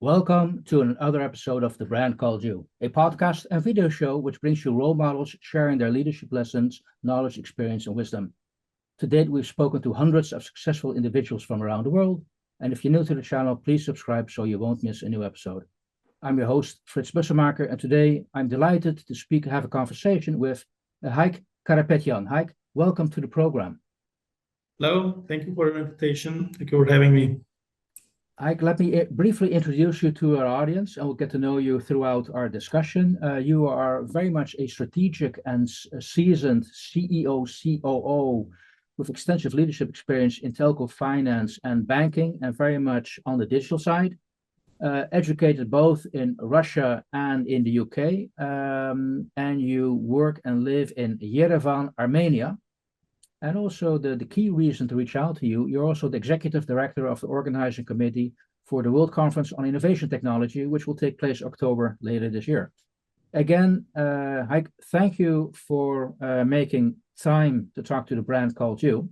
Welcome to another episode of The Brand Called You, a podcast and video show which brings you role models sharing their leadership lessons, knowledge, experience, and wisdom. To date, we've spoken to hundreds of successful individuals from around the world, and if you're new to the channel, please subscribe so you won't miss a new episode. I'm your host, Frits Bussemaker, and today I'm delighted to have a conversation with Hayk Karapetyan. Hayk, welcome to the program. Hello, thank you for the invitation. Thank you for having me. Hayk, let me briefly introduce you to our audience, and we'll get to know you throughout our discussion. You are very much a strategic and seasoned CEO, COO with extensive leadership experience in telco, finance, and banking, and very much on the digital side. Educated both in Russia and in the UK, and you work and live in Yerevan, Armenia. And also the key reason to reach out to you, you're also the executive director of the organizing committee for the World Conference on Innovation Technology, which will take place October later this year. Again, Hayk, thank you for making time to talk to the Brand Called You.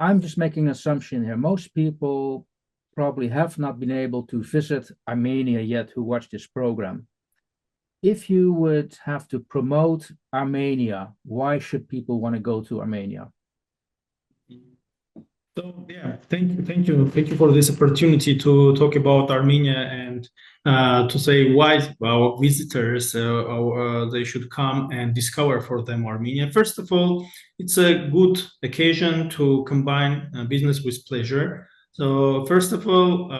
I'm just making an assumption here. Most people probably have not been able to visit Armenia yet who watch this program. If you would have to promote Armenia, why should people want to go to Armenia? So yeah, thank you for this opportunity to talk about Armenia and to say why our visitors they should come and discover for them Armenia. First of all, it's a good occasion to combine business with pleasure. So first of all,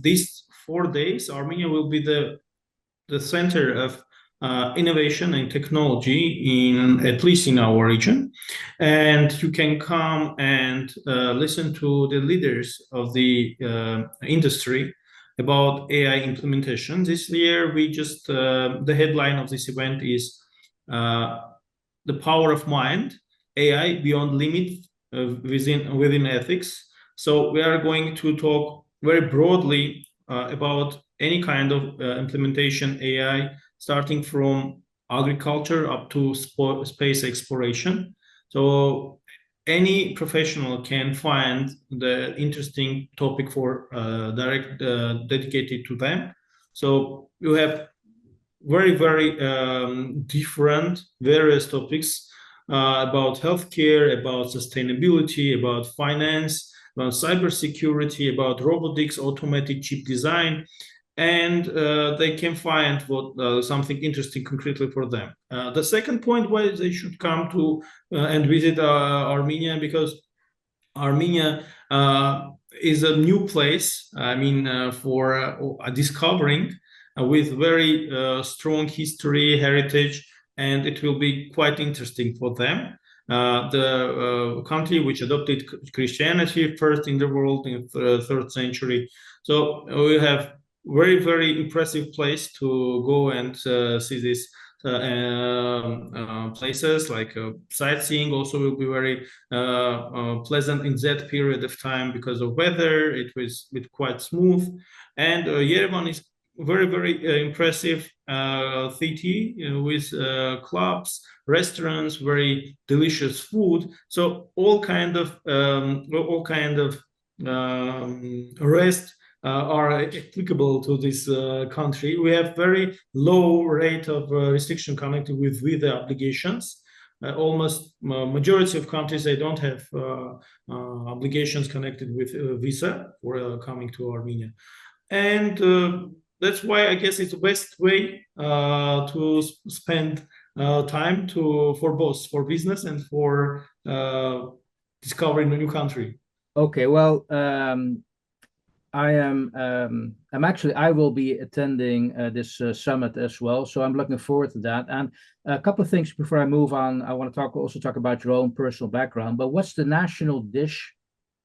these 4 days, Armenia will be the center of innovation and technology at least in our region, and you can come and listen to the leaders of the industry about AI implementation. This year, we just the headline of this event is the power of mind, AI beyond limit within ethics. So we are going to talk very broadly about any kind of implementation AI, starting from agriculture up to space exploration. So any professional can find the interesting topic for dedicated to them. So you have very different various topics about healthcare, about sustainability, about finance, about cybersecurity, about robotics, automatic chip design, and they can find something interesting concretely for them. The second point why they should come to and visit Armenia, because Armenia is a new place, for discovering with very strong history, heritage, and it will be quite interesting for them. The country which adopted Christianity first in the world in the 3rd century. So we have very impressive place to go and see these places, like sightseeing also will be very pleasant in that period of time because of weather. It was quite smooth, and Yerevan is very impressive city with clubs, restaurants, very delicious food. So all kind of rest are applicable to this country. We have very low rate of restriction connected with visa obligations. Almost majority of countries, they don't have obligations connected with visa for coming to Armenia, and that's why I guess it's the best way to spend time for both for business and for discovering a new country. Okay, well, I will be attending this summit as well, so I'm looking forward to that. And a couple of things before I move on. I want to also talk about your own personal background. But what's the national dish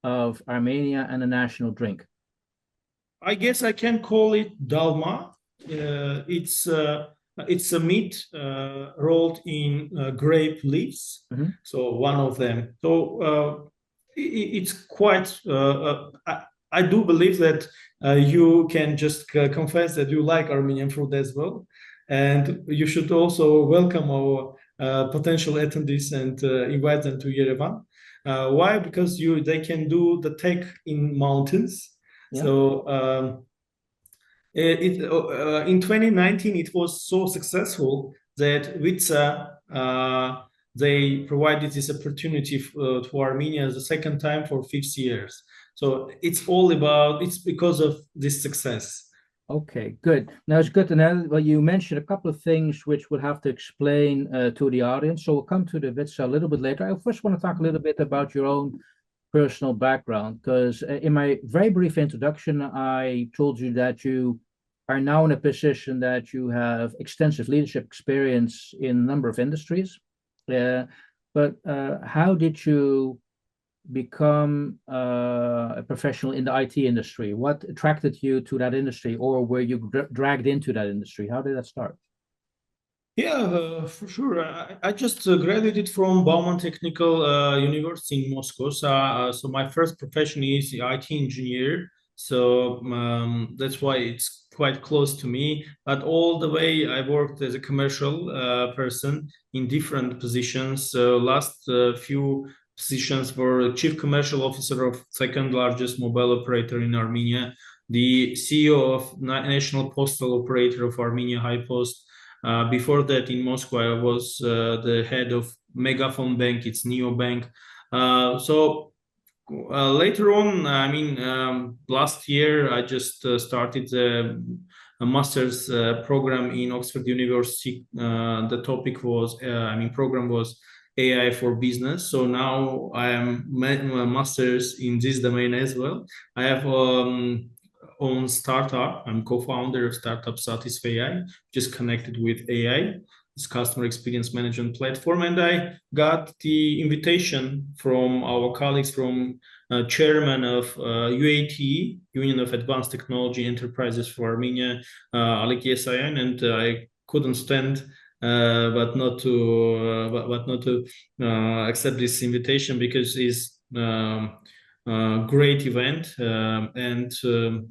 of Armenia and the national drink? I guess I can call it dalma. It's a meat rolled in grape leaves. Mm-hmm. So one of them. So it's quite. I do believe that you can just confess that you like Armenian food as well, and you should also welcome our potential attendees and invite them to Yerevan. Why? Because they can do the tech in mountains. Yeah. So in 2019, it was so successful that WITSA they provided this opportunity to Armenia the second time for 5 years. So it's because of this success. Okay, good. Now it's good to know. Well, you mentioned a couple of things which we'll have to explain to the audience. So we'll come to the WITSA a little bit later. I first want to talk a little bit about your own personal background, because in my very brief introduction, I told you that you are now in a position that you have extensive leadership experience in a number of industries. But how did you become a professional in the IT industry? What attracted you to that industry, or were you dragged into that industry? How did that start? Yeah, for sure. I just graduated from Bauman Technical University in Moscow. So my first profession is IT engineer. So that's why it's quite close to me. But all the way, I worked as a commercial person in different positions. Last few positions were Chief Commercial Officer of second largest mobile operator in Armenia, the CEO of National Postal Operator of Armenia, High Post. Before that, in Moscow, I was the head of Megaphone Bank, it's Neo Bank. Later on, I mean, last year, I just started a master's program in Oxford University. The topic was, program was AI for business. So now I am master's in this domain as well. I have own startup. I'm co-founder of startup SatisfAI, which is connected with AI, this customer experience management platform. And I got the invitation from our colleagues from chairman of UAT, Union of Advanced Technology Enterprises for Armenia, Hayk Karapetyan, and I couldn't stand but not to accept this invitation, because it's great event, and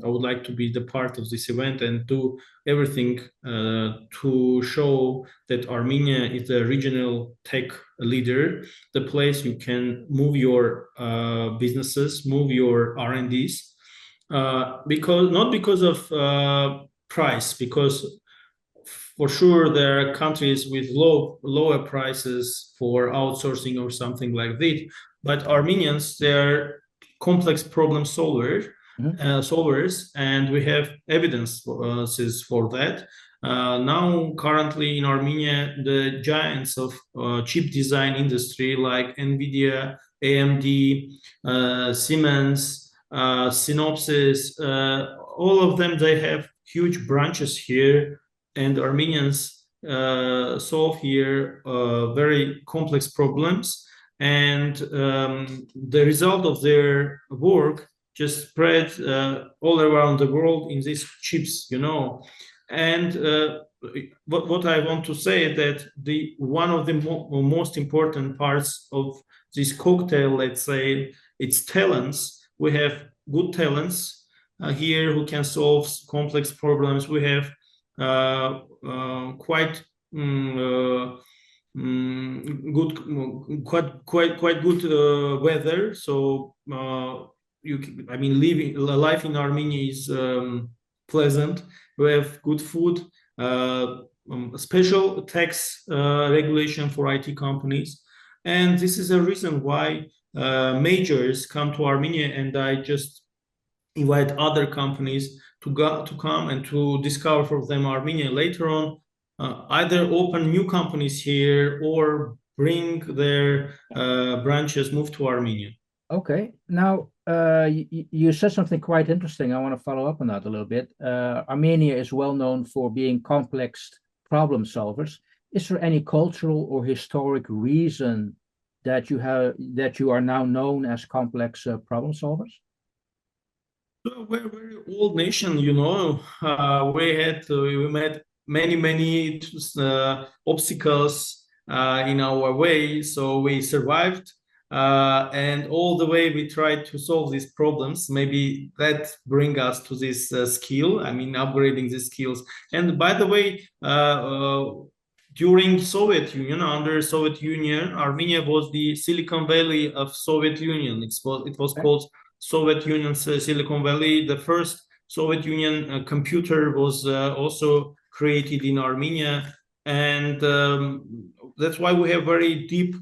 I would like to be the part of this event and do everything to show that Armenia is a regional tech leader, the place you can move your businesses, move your R&Ds, because not because of price, because for sure there are countries with lower prices for outsourcing or something like this, but Armenians, they're complex problem solvers, and we have evidence for that. Now, currently in Armenia, the giants of chip design industry like NVIDIA, AMD, Siemens, Synopsys, all of them, they have huge branches here, and Armenians solve here very complex problems. And the result of their work just spread all around the world in these chips, And what I want to say is that one of the most important parts of this cocktail, let's say, it's talents. We have good talents here who can solve complex problems. We have quite good weather. So life in Armenia is pleasant. We have good food, special tax regulation for IT companies, and this is a reason why majors come to Armenia, and I just invite other companies to come and to discover for them Armenia. Later on, either open new companies here or bring their branches, move to Armenia. Okay. Now, you said something quite interesting. I want to follow up on that a little bit. Armenia is well known for being complex problem solvers. Is there any cultural or historic reason that you are now known as complex problem solvers? We're a very old nation, we met many obstacles in our way, so we survived, and all the way we tried to solve these problems. Maybe that bring us to this skill, upgrading the skills. And by the way, during Soviet Union, under Soviet Union, Armenia was the Silicon Valley of Soviet Union. It was called Soviet Union, Silicon Valley. The first Soviet Union computer was also created in Armenia, and that's why we have very deep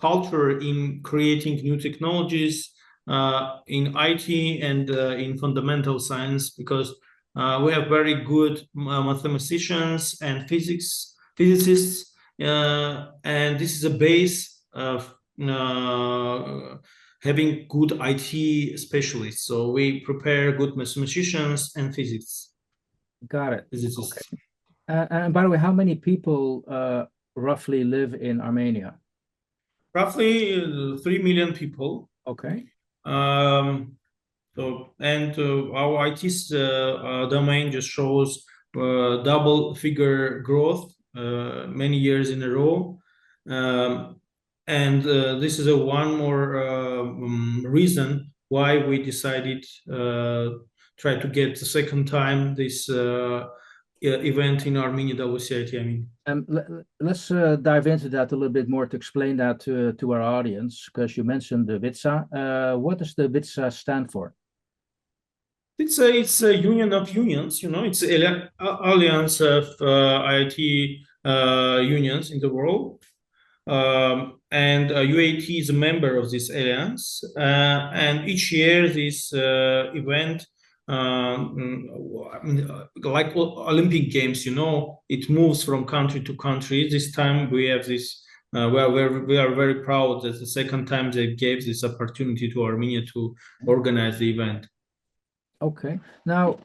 culture in creating new technologies in IT and in fundamental science, because we have very good mathematicians and physicists, and this is a base of having good IT specialists. So we prepare good mathematicians and physicists. Got it. Physicists. Okay. And by the way, how many people roughly live in Armenia? Roughly 3 million people. Okay. So, and our IT domain just shows double-figure growth many years in a row. And this is one more reason why we decided try to get the second time this event in Armenia, WITSA. I mean. Let's dive into that a little bit more to explain that to our audience, because you mentioned the WITSA. What does the WITSA stand for? It's a union of unions, you know, it's an alliance of IT unions in the world. And UAT is a member of this alliance. And each year this event, like Olympic Games, you know, it moves from country to country. This time we have this, we are very proud that the second time they gave this opportunity to Armenia to organize the event. Okay. Now,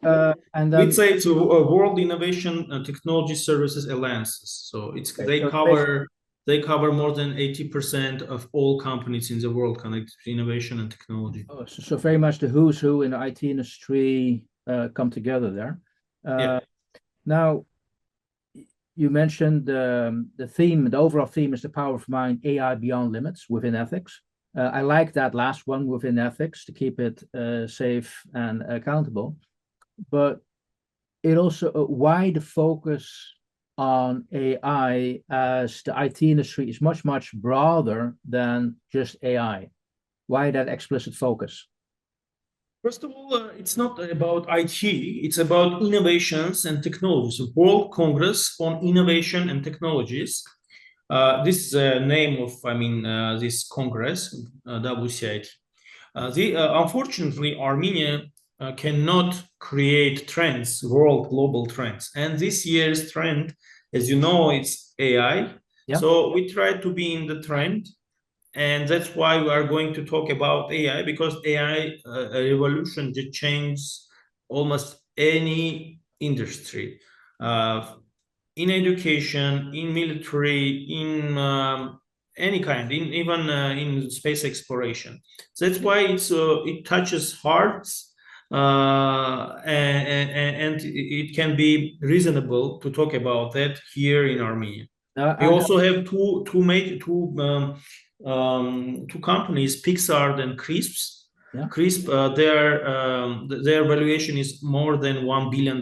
and we'd say it's a World Innovation and Technology Services Alliances. So it's okay. They cover more than 80% of all companies in the world connected to innovation and technology. Oh, so very much the who's who in the IT industry come together there. Yeah. Now, you mentioned the theme, the overall theme is the power of mind, AI beyond limits within ethics. I like that last one, within ethics, to keep it safe and accountable. But it also, why the focus on AI, as the IT industry is much, much broader than just AI? Why that explicit focus? First of all, it's not about IT, it's about innovations and technologies. World Congress on Innovation and Technologies. This is the name of, this Congress, WCIT. Unfortunately, Armenia cannot create trends, world global trends. And this year's trend, as you know, it's AI. Yeah. So we try to be in the trend. And that's why we are going to talk about AI, because AI revolution just changes almost any industry. In education, in military, in any kind, even in space exploration. So that's why it touches hearts, and it can be reasonable to talk about that here in Armenia. We also have two companies, Pixar and CRISP. Yeah. CRISP, their valuation is more than $1 billion.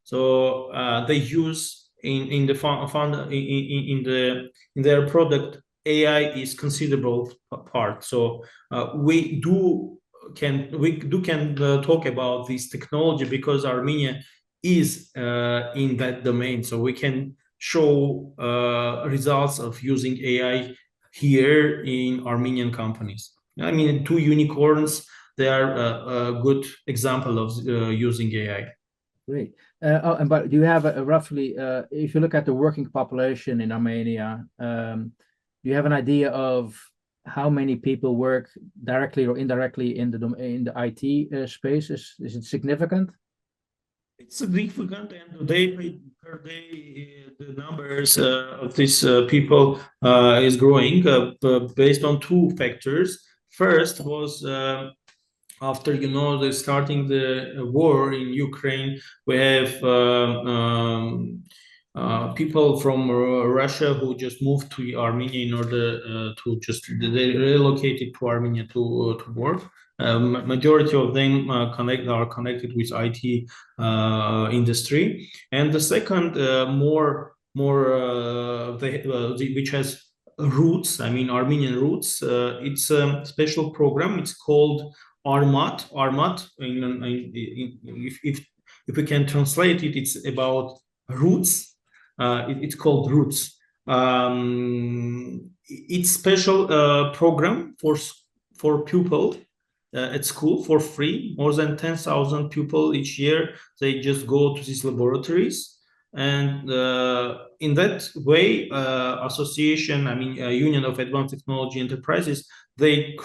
So they use in their product, AI is considerable part. So we can talk about this technology because Armenia is in that domain. So we can show results of using AI here in Armenian companies. I mean, two unicorns, they are a good example of using AI. Great. But do you have a roughly, if you look at the working population in Armenia, do you have an idea of how many people work directly or indirectly in the IT space? Is it significant? It's significant, and per day, the numbers of these people is growing based on two factors. First was after the starting the war in Ukraine, we have people from Russia who just moved to Armenia in order to they relocated to Armenia to work. Majority of them are connected with IT industry, and the second which has roots, Armenian roots. It's a special program. It's called Armat. If we can translate it, it's about roots. It's called Roots. It's special program for pupil at school for free. More than 10,000 people each year. They just go to these laboratories, and in that way, Union of Advanced Technology Enterprises, they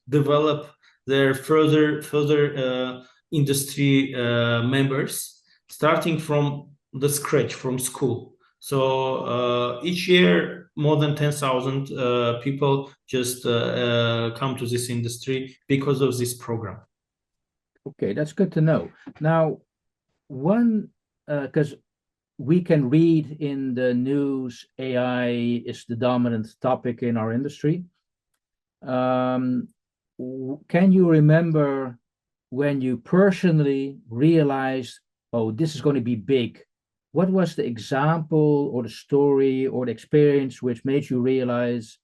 develop their further industry members, starting from the scratch, from school. So each year, more than 10,000 people just come to this industry because of this program. Okay, that's good to know. Now, because we can read in the news, AI is the dominant topic in our industry. Can you remember when you personally realized, oh, this is going to be big? What was the example or the story or the experience which made you realize,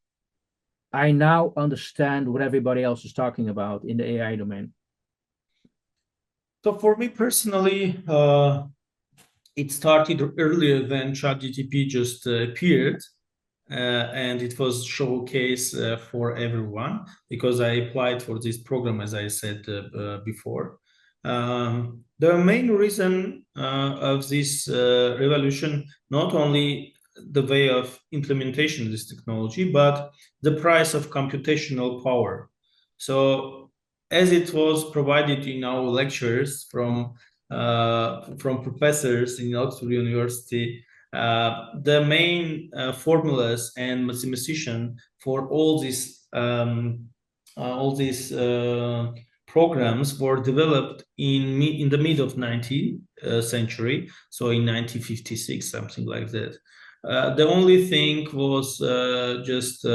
I now understand what everybody else is talking about in the AI domain? So for me personally, it started earlier than ChatGPT just appeared, and it was showcase for everyone because I applied for this program, as I said before. The main reason of this revolution, not only the way of implementation of this technology, but the price of computational power. So as it was provided in our lectures from professors in Oxford University, the main formulas and mathematician for all these programs were developed in the mid of 19th century, so in 1956, something like that. The only thing was just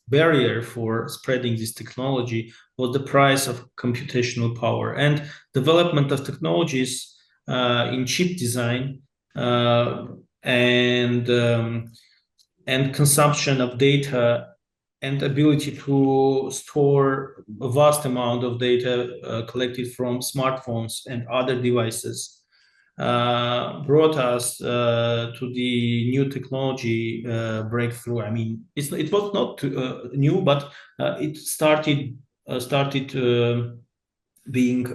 barrier for spreading this technology was the price of computational power and development of technologies in chip design and consumption of data and ability to store a vast amount of data collected from smartphones and other devices brought us to the new technology breakthrough. I mean, it was not new, but it started being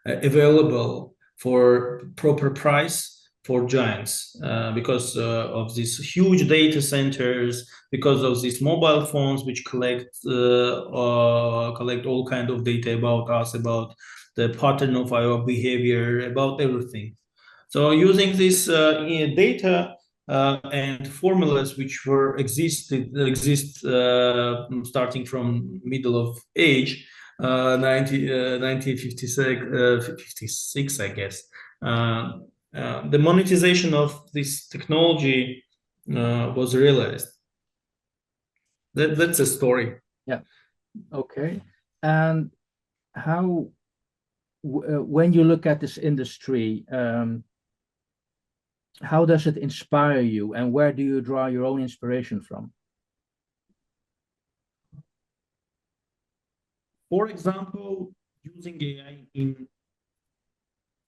available for proper price for giants because of these huge data centers, because of these mobile phones which collect all kind of data about us, about the pattern of our behavior, about everything. So using this data and formulas which exist starting from middle of age, 1956, I guess. The monetization of this technology was realized. That's a story. Yeah. Okay. And how, when you look at this industry, how does it inspire you, and where do you draw your own inspiration from? For example, using AI in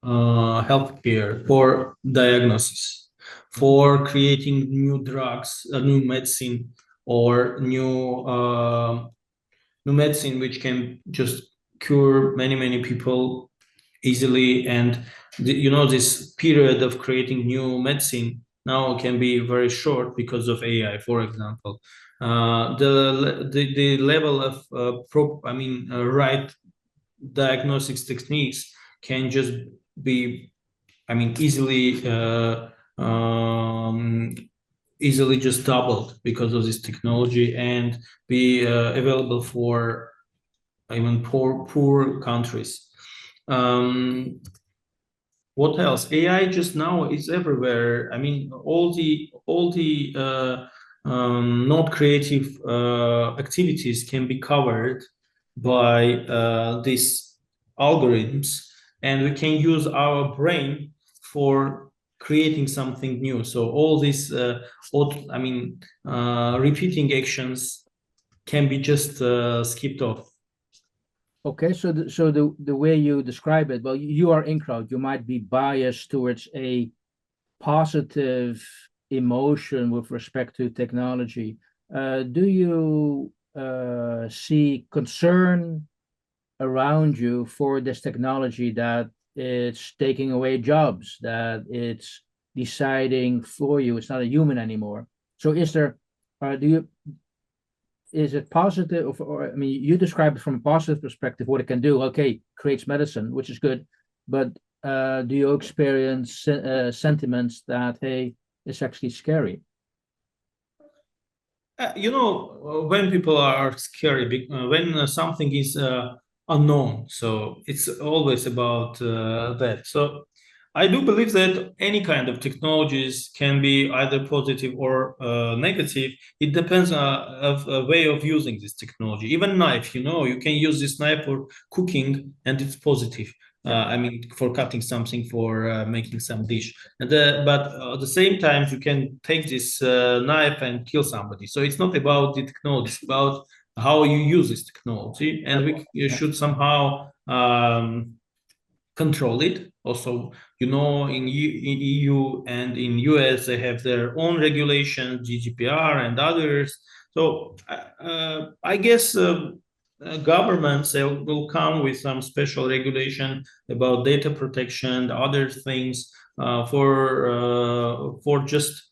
healthcare for diagnosis, for creating new drugs, new medicine, or new medicine which can just cure many people easily. And this period of creating new medicine now can be very short because of AI, for example. The level of right diagnostics techniques can just be, easily just doubled because of this technology and be available for even poor countries. What else? AI just now is everywhere. I mean, all the not creative activities can be covered by these algorithms, and we can use our brain for creating something new. So all these repeating actions can be just skipped off. Okay, so the way you describe it, well, you are in crowd. You might be biased towards a positive emotion with respect to technology. Do you see concern around you for this technology that it's taking away jobs, that it's deciding for you, it's not a human anymore? So do you, is it positive, or I mean, you describe it from a positive perspective, what it can do. Okay, creates medicine, which is good, but do you experience sentiments that, hey, it's actually scary? When people are scary, when something is unknown, so it's always about that. So I do believe that any kind of technologies can be either positive or negative. It depends of a way of using this technology. Even knife, you can use this knife for cooking and it's positive. I mean, for cutting something, for making some dish. But at the same time, you can take this knife and kill somebody. So it's not about the technology; it's about how you use this technology, and we should somehow control it. Also, in EU and in US, they have their own regulations, GDPR and others. So I guess governments will come with some special regulation about data protection, other things for just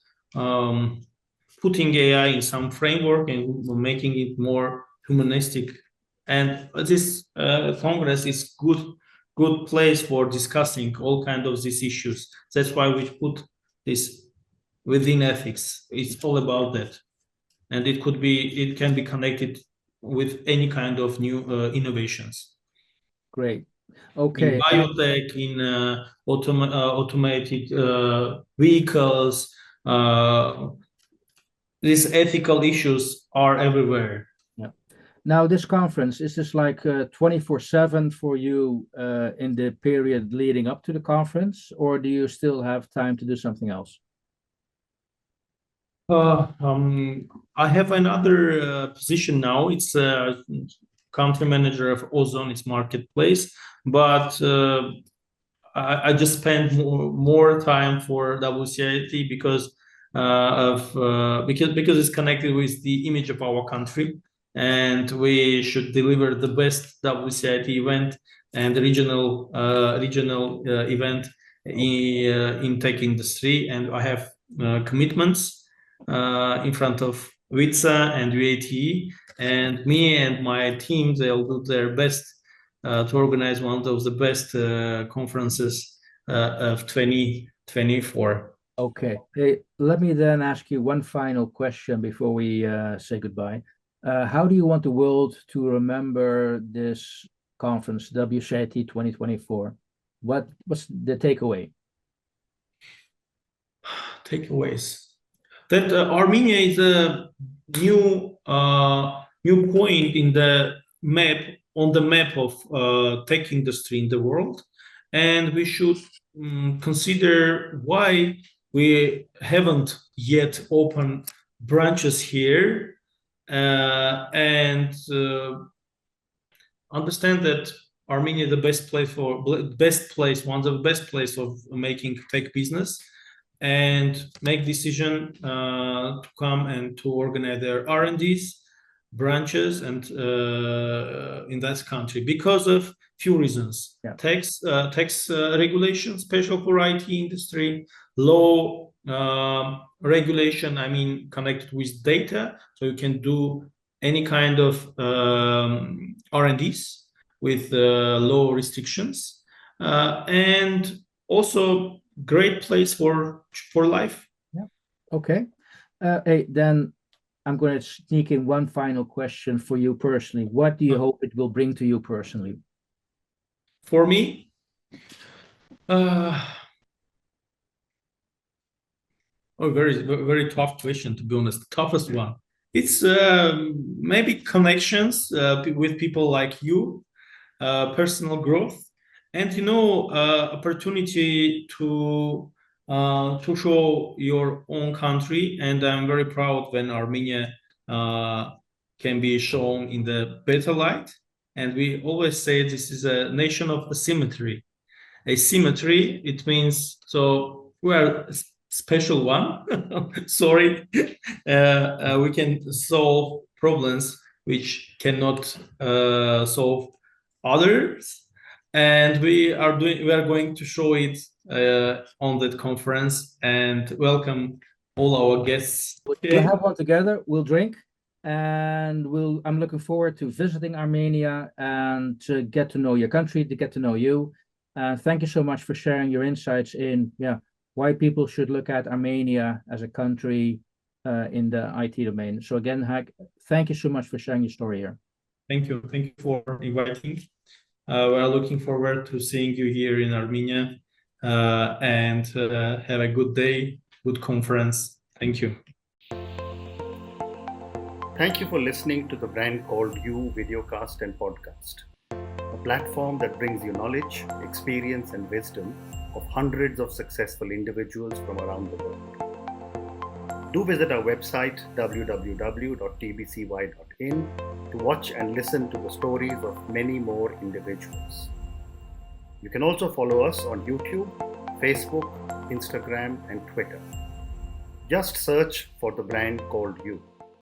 putting AI in some framework and making it more humanistic. And this Congress is good place for discussing all kind of these issues. That's why we put this within ethics. It's all about that, and it can be connected with any kind of new innovations. Great. In Okay. biotech, in automated vehicles, these ethical issues are everywhere. Yeah. Now, this conference, is this like 24/7 for you in the period leading up to the conference, or do you still have time to do something else? I have another position now. It's country manager of OZON, it's marketplace, but I just spend more time for WCIT because it's connected with the image of our country, and we should deliver the best WCIT event and regional event in tech industry, and I have commitments in front of WITSA and UAT, and me and my team, they'll do their best to organize one of the best conferences of 2024. Okay. Hey, let me then ask you one final question before we say goodbye. How do you want the world to remember this conference, WCIT 2024? What's the takeaway? Takeaways. That Armenia is a new point in the map on the map of tech industry in the world, and we should consider why we haven't yet opened branches here, and understand that Armenia is the one of the best place of making tech business, and make decision to come and to organize their R&Ds branches and in that country because of few reasons. Yeah. Tax regulation, special for IT industry, low regulation, I mean connected with data, so you can do any kind of R&Ds with low restrictions, and also great place for life. Yeah. Okay. Hey, then I'm going to sneak in one final question for you personally. What do you hope it will bring to you personally? For me, very very tough question, to be honest. Toughest one. It's maybe connections with people like you, personal growth, and opportunity to show your own country. And I'm very proud when Armenia can be shown in the better light, And we always say this is a nation of asymmetry. Asymmetry, it means, so we are a special one. Sorry. We can solve problems which cannot solve others. And we are going to show it on that conference, and welcome all our guests. We'll have one together, we'll drink, and I'm looking forward to visiting Armenia and to get to know your country, to get to know you. Thank you so much for sharing your insights in why people should look at Armenia as a country in the IT domain. So again, Hayk, thank you so much for sharing your story here. Thank you. Thank you for inviting. We are looking forward to seeing you here in Armenia, and have a good day, good conference. Thank you. Thank you for listening to the Brand Called You videocast and podcast, a platform that brings you knowledge, experience, and wisdom of hundreds of successful individuals from around the world. Do visit our website www.tbcy.in to watch and listen to the stories of many more individuals. You can also follow us on YouTube, Facebook, Instagram, and Twitter. Just search for the Brand Called You.